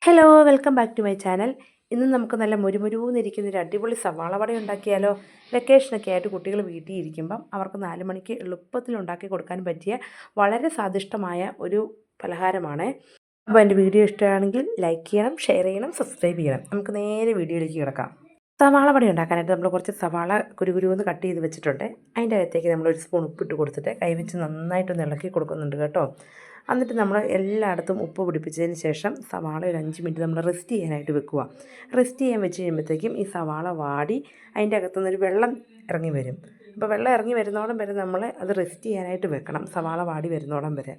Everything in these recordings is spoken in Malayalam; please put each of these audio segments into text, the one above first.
Hello welcome back to my channel. ഇന്ന് നമുക്ക് നല്ല മുരുമുരൂന്നിരിക്കുന്ന ഒരു അടിപൊളി സവാള വട ഉണ്ടാക്കിയാലോ. വെക്കേഷനൊക്കെ ആയിട്ട് കുട്ടികൾ വീട്ടിൽ ഇരിക്കുമ്പം അവർക്ക് 4 മണിക്ക് എളുപ്പത്തിൽ ഉണ്ടാക്കി കൊടുക്കാൻ പറ്റിയ വളരെ സ്വാദിഷ്ടമായ ഒരു പലഹാരമാണ്. അപ്പോൾ എൻ്റെ വീഡിയോ ഇഷ്ടമാണെങ്കിൽ ലൈക്ക് ചെയ്യണം, ഷെയർ ചെയ്യണം, സബ്സ്ക്രൈബ് ചെയ്യണം. നമുക്ക് നേരെ വീഡിയോയിലേക്ക് കിടക്കാം. സവാള വട ഉണ്ടാക്കാനായിട്ട് നമ്മൾ കുറച്ച് സവാള കുരുകുരുവെന്ന് കട്ട് ചെയ്ത് വെച്ചിട്ടുണ്ട്. അതിൻ്റെ അകത്തേക്ക് നമ്മൾ 1 സ്പൂൺ ഉപ്പിട്ട് കൊടുത്തിട്ട് കൈവച്ച് നന്നായിട്ടൊന്ന് ഇളക്കി കൊടുക്കുന്നുണ്ട് കേട്ടോ. എന്നിട്ട് നമ്മൾ എല്ലായിടത്തും ഉപ്പ് പിടിപ്പിച്ചതിന് ശേഷം സവാള ഒരു 5 മിനിറ്റ് നമ്മൾ റെസ്റ്റ് ചെയ്യാനായിട്ട് വെക്കുക. റെസ്റ്റ് ചെയ്യാൻ വെച്ച് കഴിയുമ്പോഴത്തേക്കും ഈ സവാള വാടി അതിൻ്റെ അകത്തുനിന്നൊരു വെള്ളം ഇറങ്ങി വരും. അപ്പോൾ വെള്ളം ഇറങ്ങി വരുന്നോടം വരെ നമ്മൾ അത് റെസ്റ്റ് ചെയ്യാനായിട്ട് വെക്കണം, സവാള വാടി വരുന്നോടം വരെ.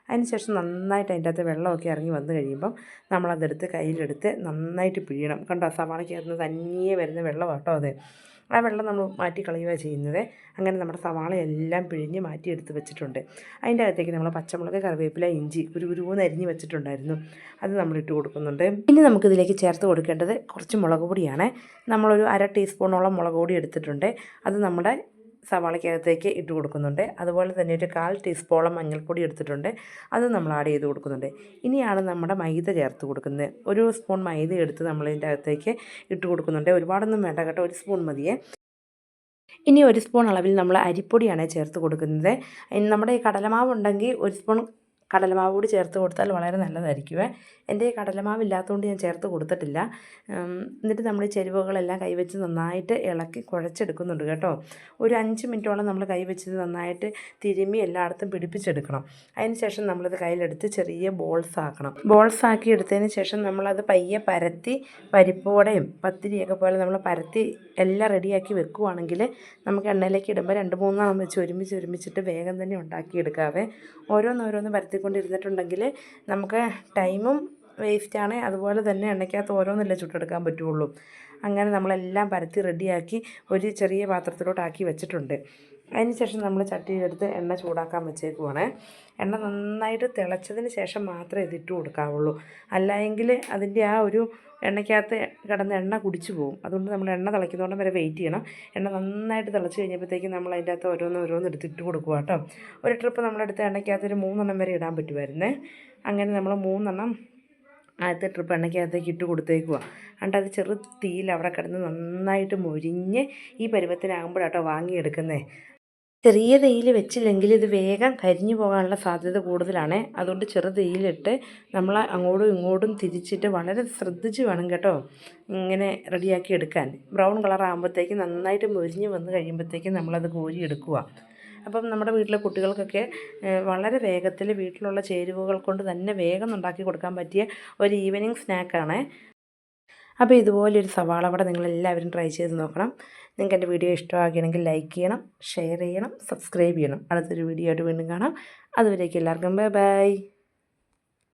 അതിന് ശേഷം നന്നായിട്ട് അതിൻ്റെ അകത്ത് വെള്ളമൊക്കെ ഇറങ്ങി വന്നു കഴിയുമ്പം നമ്മളതെടുത്ത് കയ്യിലെടുത്ത് നന്നായിട്ട് പിഴിയണം. കണ്ടോ, സവാളയ്ക്കകത്ത് തനിയെ വരുന്ന വെള്ളം കേട്ടോ അത്. ആ വെള്ളം നമ്മൾ മാറ്റി കളയുക ചെയ്യുന്നത്. അങ്ങനെ നമ്മുടെ സവാളയെല്ലാം പിഴിഞ്ഞ് മാറ്റിയെടുത്ത് വെച്ചിട്ടുണ്ട്. അതിൻ്റെ അകത്തേക്ക് നമ്മൾ പച്ചമുളക്, കറിവേപ്പില, ഇഞ്ചി കുരുകുരുവെന്ന് അരിഞ്ഞ് വെച്ചിട്ടുണ്ടായിരുന്നു, അത് നമ്മളിട്ട് കൊടുക്കുന്നുണ്ട്. ഇനി നമുക്കിതിലേക്ക് ചേർത്ത് കൊടുക്കേണ്ടത് കുറച്ച് മുളക് പൊടിയാണ്. നമ്മളൊരു 1/2 ടീസ്പൂണോളം മുളക് പൊടി എടുത്തിട്ടുണ്ട്. അത് നമ്മുടെ സവാളയ്ക്കകത്തേക്ക് ഇട്ട് കൊടുക്കുന്നുണ്ട്. അതുപോലെ തന്നെ ഒരു 1/4 ടീസ്പൂണോളം മഞ്ഞൾപ്പൊടി എടുത്തിട്ടുണ്ട്, അത് നമ്മൾ ആഡ് ചെയ്ത് കൊടുക്കുന്നുണ്ട്. ഇനിയാണ് നമ്മുടെ മൈദ ചേർത്ത് കൊടുക്കുന്നത്. 1 സ്പൂൺ മൈദ എടുത്ത് നമ്മളിതിൻ്റെ അകത്തേക്ക് ഇട്ട് കൊടുക്കുന്നുണ്ട്. ഒരുപാടൊന്നും വേണ്ട കേട്ടോ, 1 സ്പൂൺ മതിയേ. ഇനി 1 സ്പൂൺ അളവിൽ നമ്മൾ അരിപ്പൊടിയാണ് ചേർത്ത് കൊടുക്കുന്നത്. നമ്മുടെ ഈ കടലമാവ് ഉണ്ടെങ്കിൽ 1 സ്പൂൺ കടലമാവ് കൂടി ചേർത്ത് കൊടുത്താൽ വളരെ നല്ലതായിരിക്കുമേ. എൻ്റെ കടലമാവ് ഇല്ലാത്തതുകൊണ്ട് ഞാൻ ചേർത്ത് കൊടുത്തിട്ടില്ല. എന്നിട്ട് നമ്മൾ ചേരുവകളെല്ലാം കൈവച്ച് നന്നായിട്ട് ഇളക്കി കുഴച്ചെടുക്കുന്നുണ്ട് കേട്ടോ. ഒരു 5 മിനിറ്റോളം നമ്മൾ കൈവച്ച് നന്നായിട്ട് തിരുമ്മി എല്ലായിടത്തും പിടിപ്പിച്ചെടുക്കണം. അതിന് ശേഷം നമ്മളത് കയ്യിലെടുത്ത് ചെറിയ ബോൾസ് ആക്കണം. ബോൾസ് ആക്കി എടുത്തതിന് ശേഷം നമ്മളത് പയ്യെ പരത്തി പരിപ്പ് വടയും പത്തിരിയൊക്കെ പോലെ നമ്മൾ പരത്തി എല്ലാം റെഡിയാക്കി വെക്കുവാണെങ്കിൽ നമുക്ക് എണ്ണയിലേക്ക് ഇടുമ്പോൾ 2-3 വെച്ച് ഒരുമിച്ചിട്ട് വേഗം തന്നെ ഉണ്ടാക്കിയെടുക്കാവേ. ഓരോന്നോരോന്ന് പരത്തിക്കൊണ്ടിരുന്നിട്ടുണ്ടെങ്കിൽ നമുക്ക് ടൈമും വേസ്റ്റാണ്, അതുപോലെ തന്നെ എണ്ണയ്ക്കകത്ത് ഓരോന്നല്ലേ ചുട്ടെടുക്കാൻ പറ്റുള്ളൂ. അങ്ങനെ നമ്മളെല്ലാം പരത്തി റെഡിയാക്കി ഒരു ചെറിയ പാത്രത്തിലോട്ടാക്കി വെച്ചിട്ടുണ്ട്. അതിന് ശേഷം നമ്മൾ ചട്ടിയിലെടുത്ത് എണ്ണ ചൂടാക്കാൻ വെച്ചേക്കുവാണ്. എണ്ണ നന്നായിട്ട് തിളച്ചതിന് ശേഷം മാത്രമേ ഇതിട്ട് കൊടുക്കാവുള്ളൂ. അല്ലായെങ്കിൽ അതിൻ്റെ ആ ഒരു എണ്ണയ്ക്കകത്ത് കിടന്ന് എണ്ണ കുടിച്ചു പോകും. അതുകൊണ്ട് നമ്മൾ എണ്ണ തിളയ്ക്കുന്നോടം വരെ വെയിറ്റ് ചെയ്യണം. എണ്ണ നന്നായിട്ട് തിളച്ച് കഴിഞ്ഞപ്പോഴത്തേക്കും നമ്മൾ അതിൻ്റെ അകത്ത് ഓരോന്ന് എടുത്തിട്ട് കൊടുക്കുക കേട്ടോ. ഒരു ട്രിപ്പ് നമ്മളെടുത്ത് എണ്ണയ്ക്കകത്ത് ഒരു 3 വരെ ഇടാൻ പറ്റുമായിരുന്നേ. അങ്ങനെ നമ്മൾ 3 ആദ്യത്തെ ട്രിപ്പ് എണ്ണയ്ക്കകത്തേക്ക് ഇട്ട് കൊടുത്തേക്കുക. എന്നിട്ട് അത് ചെറു തീയിൽ അവിടെ കിടന്ന് നന്നായിട്ട് മൊരിഞ്ഞ് ഈ പരുവത്തിനാകുമ്പോഴാട്ടോ വാങ്ങിയെടുക്കുന്നത്. ചെറിയ തീയിൽ വെച്ചില്ലെങ്കിൽ ഇത് വേഗം കരിഞ്ഞു പോകാനുള്ള സാധ്യത കൂടുതലാണ്. അതുകൊണ്ട് ചെറു തീയിലിട്ട് നമ്മൾ അങ്ങോട്ടും ഇങ്ങോട്ടും തിരിച്ചിട്ട് വളരെ ശ്രദ്ധിച്ച് വേണം കേട്ടോ ഇങ്ങനെ റെഡിയാക്കി എടുക്കാൻ. ബ്രൗൺ കളർ ആകുമ്പോഴത്തേക്കും നന്നായിട്ട് മൊരിഞ്ഞ് വന്ന് കഴിയുമ്പോഴത്തേക്കും നമ്മളത് കോരി എടുക്കുക. അപ്പം നമ്മുടെ വീട്ടിലെ കുട്ടികൾക്കൊക്കെ വളരെ വേഗത്തിൽ വീട്ടിലുള്ള ചേരുവകൾ കൊണ്ട് തന്നെ വേഗം ഉണ്ടാക്കി കൊടുക്കാൻ പറ്റിയ ഒരു ഈവനിങ് സ്നാക്കാണ്. അപ്പോൾ ഇതുപോലൊരു സവാള വട നിങ്ങളെല്ലാവരും ട്രൈ ചെയ്ത് നോക്കണം. നിങ്ങൾക്ക് എൻ്റെ വീഡിയോ ഇഷ്ടമാക്കുകയാണെങ്കിൽ ലൈക്ക് ചെയ്യണം, ഷെയർ ചെയ്യണം, സബ്സ്ക്രൈബ് ചെയ്യണം. അടുത്തൊരു വീഡിയോ ആയിട്ട് വീണ്ടും കാണാം. അതുവരേക്കും എല്ലാവർക്കും ബൈ ബൈ.